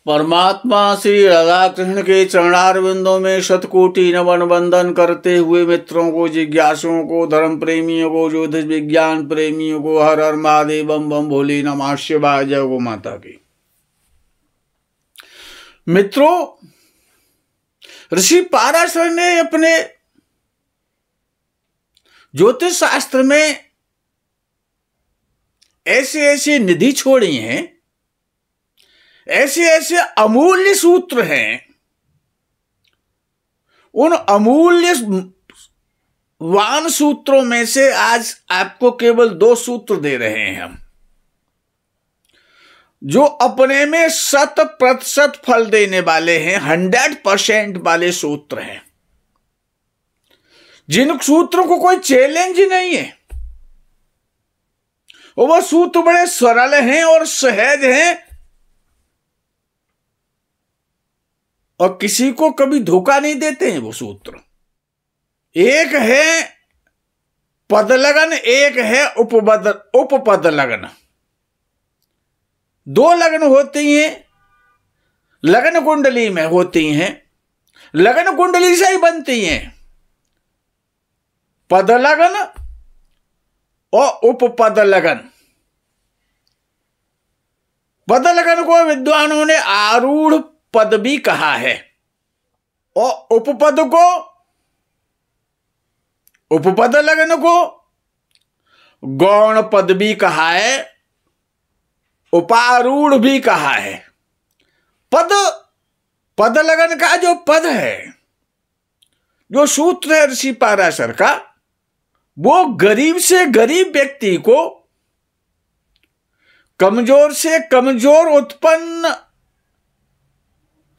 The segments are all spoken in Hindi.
परमात्मा श्री राधा कृष्ण के चरणारविंदों में शतकोटि नमन वंदन करते हुए मित्रों को, जिज्ञासुओं को, धर्म प्रेमियों को, ज्योतिष विज्ञान प्रेमियों को हर हर महादेव बम बम भोले नमः शिवाय। जय गो माता की। मित्रों, ऋषि पाराशर ने अपने ज्योतिष शास्त्र में ऐसे ऐसे निधि छोड़ी हैं, ऐसे ऐसे अमूल्य सूत्र हैं। उन अमूल्य वान सूत्रों में से आज आपको केवल 2 सूत्र दे रहे हैं हम, जो अपने में 100% फल देने वाले हैं, 100% वाले सूत्र हैं, जिन सूत्रों को कोई चैलेंज नहीं है। वो सूत्र बड़े सरल हैं और सहज हैं और किसी को कभी धोखा नहीं देते हैं वो सूत्र। एक है पद लगन, एक है उपपद लगन। 2 लगन होती हैं, लगन कुंडली में होती हैं, लगन कुंडली से ही बनती हैं, पद लगन और उपपद लगन। पद लगन को विद्वानों ने आरूढ़ पद भी कहा है और उपपद लगन को गौण पद भी कहा है, उपारूढ़ भी कहा है। पद लगन का जो पद है, जो सूत्र है ऋषि पाराशर का, वो गरीब से गरीब व्यक्ति को, कमजोर से कमजोर उत्पन्न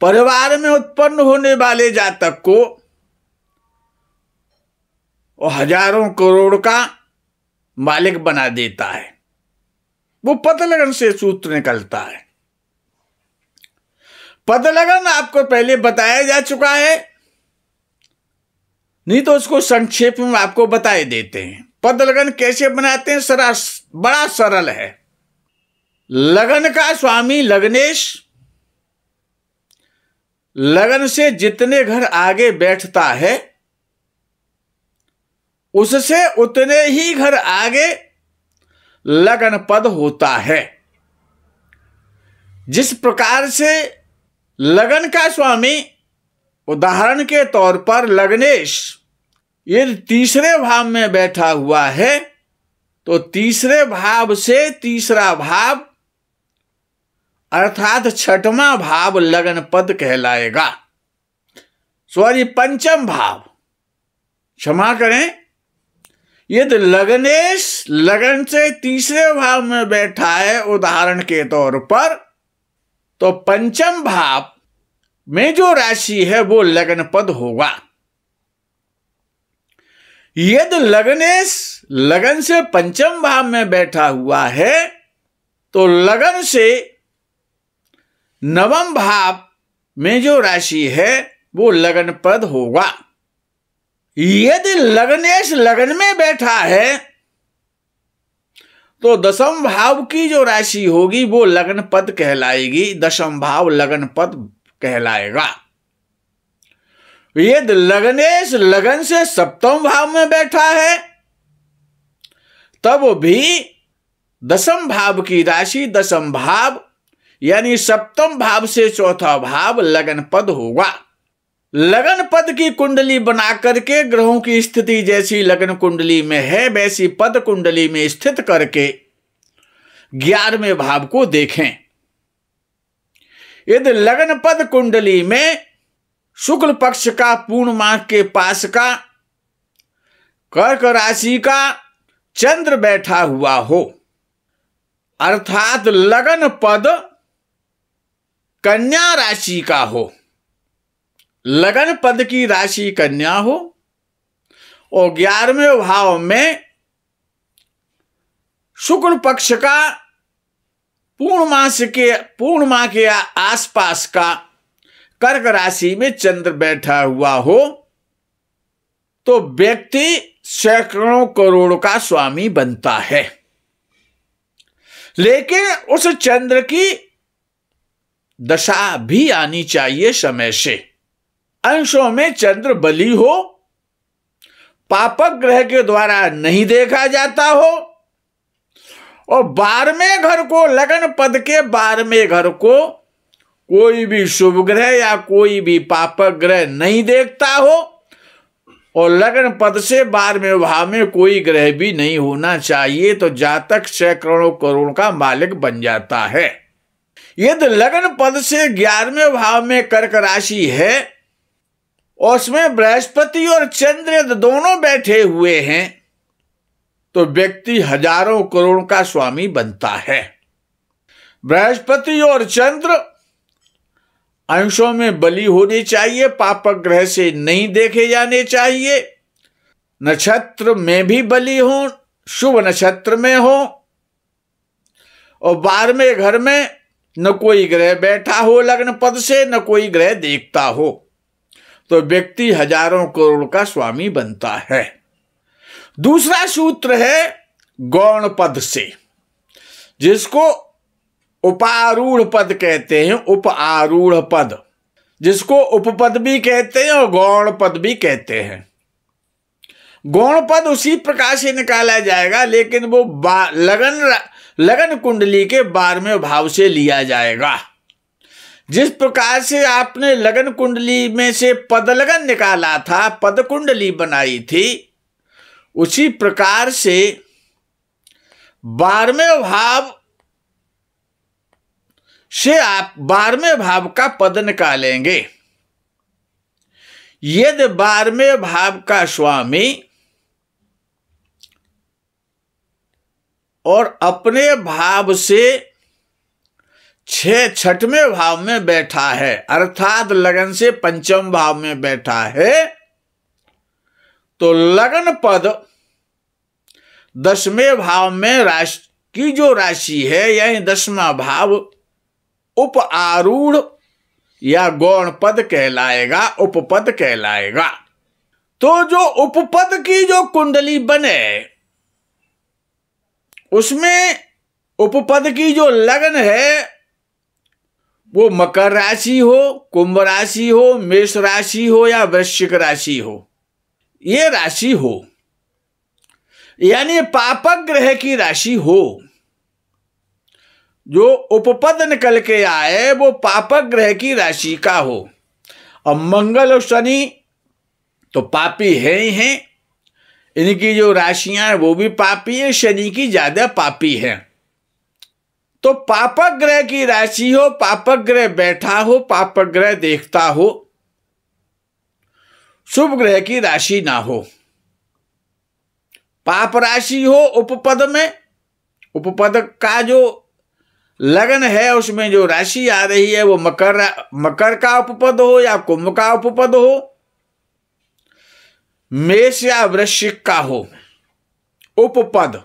परिवार में उत्पन्न होने वाले जातक को और हजारों करोड़ का मालिक बना देता है। वो पद लगन से सूत्र निकलता है। पद लगन आपको पहले बताया जा चुका है, नहीं तो उसको संक्षेप में आपको बताए देते हैं। पद लगन कैसे बनाते हैं, बड़ा सरल है। लगन का स्वामी लग्नेश लगन से जितने घर आगे बैठता है, उससे उतने ही घर आगे लगन पद होता है। जिस प्रकार से लगन का स्वामी, उदाहरण के तौर पर लग्नेश यदि तीसरे भाव में बैठा हुआ है, तो तीसरे भाव से तीसरा भाव अर्थात 6वां भाव लगन पद कहलाएगा। सॉरी, 5म भाव, क्षमा करें। यदि लग्नेश लगन से तीसरे भाव में बैठा है उदाहरण के तौर पर, तो 5म भाव में जो राशि है वो लगन पद होगा। यदि लग्नेश लगन से 5म भाव में बैठा हुआ है, तो लगन से 9वें भाव में जो राशि है वो लगन पद होगा। यदि लग्नेश लगन में बैठा है, तो 10वें भाव की जो राशि होगी वो लगन पद कहलाएगी, 10वां भाव लगन पद कहलाएगा। यदि लग्नेश लगन से 7वें भाव में बैठा है, तब भी 10वें भाव की राशि 10वां भाव यानी 7वें भाव से 4था भाव लगन पद होगा। लगन पद की कुंडली बना करके ग्रहों की स्थिति जैसी लगन कुंडली में है, वैसी पद कुंडली में स्थित करके 11वें भाव को देखें। यदि लगन पद कुंडली में शुक्ल पक्ष का पूर्णिमा के पास का कर्क राशि का चंद्र बैठा हुआ हो, अर्थात लगन पद कन्या राशि का हो, लगन पद की राशि कन्या हो और 11वें भाव में शुक्ल पक्ष का पूर्णिमा के आसपास का कर्क राशि में चंद्र बैठा हुआ हो, तो व्यक्ति सैकड़ों करोड़ का स्वामी बनता है। लेकिन उस चंद्र की दशा भी आनी चाहिए समय से। अंशों में चंद्र बली हो, पापक ग्रह के द्वारा नहीं देखा जाता हो, और 12वें घर को, लगन पद के 12वें घर को कोई भी शुभ ग्रह या कोई भी पापक ग्रह नहीं देखता हो, और लगन पद से 12वें भाव में कोई ग्रह भी नहीं होना चाहिए, तो जातक सैकड़ों करोड़ का मालिक बन जाता है। यदि लगन पद से 11वें भाव में कर्क राशि है और उसमें बृहस्पति और चंद्र दोनों बैठे हुए हैं, तो व्यक्ति हजारों करोड़ का स्वामी बनता है। बृहस्पति और चंद्र अंशों में बली होनी चाहिए, पापक ग्रह से नहीं देखे जाने चाहिए। नक्षत्र में भी बली हो, शुभ नक्षत्र में हो, और 12वें घर में न कोई ग्रह बैठा हो लग्न पद से, न कोई ग्रह देखता हो, तो व्यक्ति हजारों करोड़ का स्वामी बनता है। दूसरा सूत्र है गौण पद से, जिसको उपारूढ़ पद कहते हैं, उपारूढ़ पद, जिसको उपपद भी कहते हैं और गौण पद भी कहते हैं। गौण पद उसी प्रकार से निकाला जाएगा, लेकिन वो लगन कुंडली के 12वें भाव से लिया जाएगा। जिस प्रकार से आपने लगन कुंडली में से पद लगन निकाला था, पद कुंडली बनाई थी, उसी प्रकार से 12वें भाव से आप 12वें भाव का पद निकालेंगे। यदि 12वें भाव का स्वामी और अपने भाव से 6वें भाव में बैठा है, अर्थात लगन से 5वें भाव में बैठा है, तो लगन पद 10वें भाव में राशि की जो राशि है, यानी 10वां भाव उप आरूढ़ या गौण पद कहलाएगा, उपपद कहलाएगा। तो जो उपपद की जो कुंडली बने, उसमें उपपद की जो लगन है वो मकर राशि हो, कुंभ राशि हो, मेष राशि हो या वृश्चिक राशि हो, ये राशि हो, यानी पापक ग्रह की राशि हो। जो उपपद निकल के आए वो पापक ग्रह की राशि का हो। अब मंगल और शनि तो पापी है ही हैं, इनकी जो राशियां हैं वो भी पापी हैं, शनि की ज्यादा पापी है। तो पापक ग्रह की राशि हो, पापक ग्रह बैठा हो, पापक ग्रह देखता हो, शुभ ग्रह की राशि ना हो, पाप राशि हो उपपद में, उपपद का जो लगन है उसमें जो राशि आ रही है वो मकर का उपपद हो या कुंभ का उपपद हो, मेष या वृश्चिक का हो उपपद,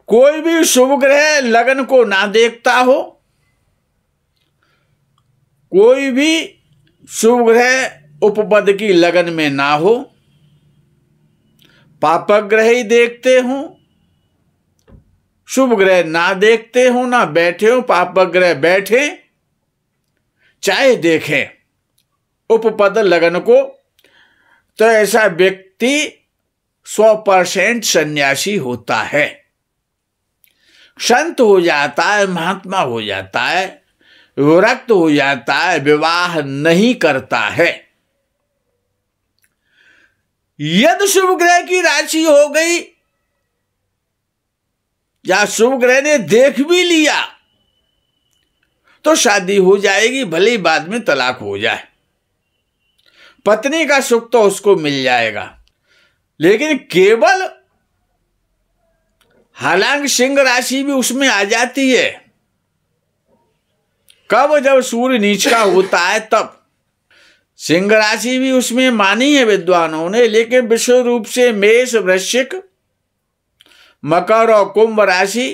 कोई भी शुभ ग्रह लगन को ना देखता हो, कोई भी शुभ ग्रह उपपद की लगन में ना हो, पापक ग्रह ही देखते हो, शुभ ग्रह ना देखते हो, ना बैठे हो, पापक ग्रह बैठे चाहे देखें उपपद लगन को, तो ऐसा व्यक्ति 100% सन्यासी होता है, संत हो जाता है, महात्मा हो जाता है, विरक्त हो जाता है, विवाह नहीं करता है। यदि शुभ ग्रह की राशि हो गई या शुभ ग्रह ने देख भी लिया तो शादी हो जाएगी, भले ही बाद में तलाक हो जाए, पत्नी का सुख तो उसको मिल जाएगा। लेकिन केवल, हालांकि सिंह राशि भी उसमें आ जाती है, कब, जब सूर्य नीच का होता है तब सिंह राशि भी उसमें मानी है विद्वानों ने। लेकिन विश्व रूप से मेष, वृश्चिक, मकर और कुंभ राशि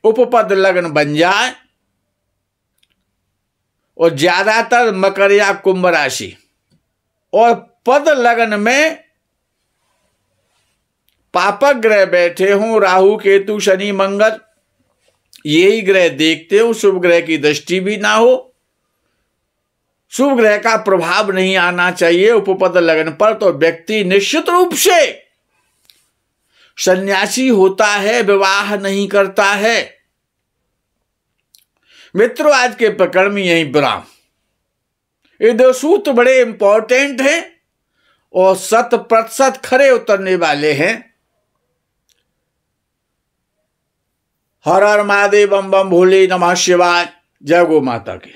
उपपद लगन बन जाए, और ज्यादातर मकर या कुंभ राशि और पद लगन में पापक ग्रह बैठे हों, राहु, केतु, शनि, मंगल, यही ग्रह देखते हो, शुभ ग्रह की दृष्टि भी ना हो, शुभ ग्रह का प्रभाव नहीं आना चाहिए उपपद लगन पर, तो व्यक्ति निश्चित रूप से सन्यासी होता है, विवाह नहीं करता है। मित्रों, आज के प्रकरण में यही विराम। ये 2 सूत्र बड़े इंपॉर्टेंट हैं और 100% खरे उतरने वाले हैं। हर हर महादेव, बम बम भोले, नमः शिवाय। जय गो माता की।